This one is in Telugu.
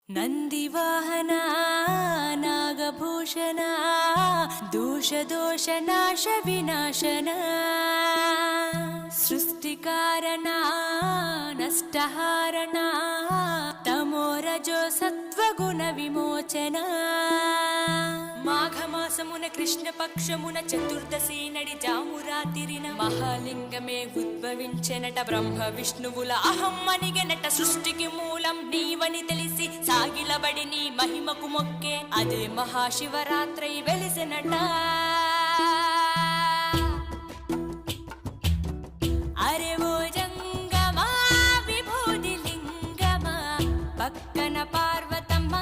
ನಂದಿವಾಹನ ನಾಗಭೂಷಣ ದೋಷ ದೋಷ ನಾಶ ವಿನಾಶನ ಸೃಷ್ಟಿಕಾರಣ ನಷ್ಟಹಾರಣ ತಮೋರಜೋ ಸತ್ವಗುಣ ವಿಮೋಚನ మాఘమాసమున కృష్ణ పక్షమున చతుర్దశి నడి జామురాతిరిన మహాలింగమే ఉద్భవించెనట బ్రహ్మ విష్ణువుల అహం అనిగెనట సృష్టికి మూలం నీవని తెలిసి సాగిలబడి నీ మహిమకు మొక్కే అదే మహాశివరాత్రి వెలిసెనట అరే ఓ జంగమా విభూతి లింగమా పక్కన పార్వతమ్మ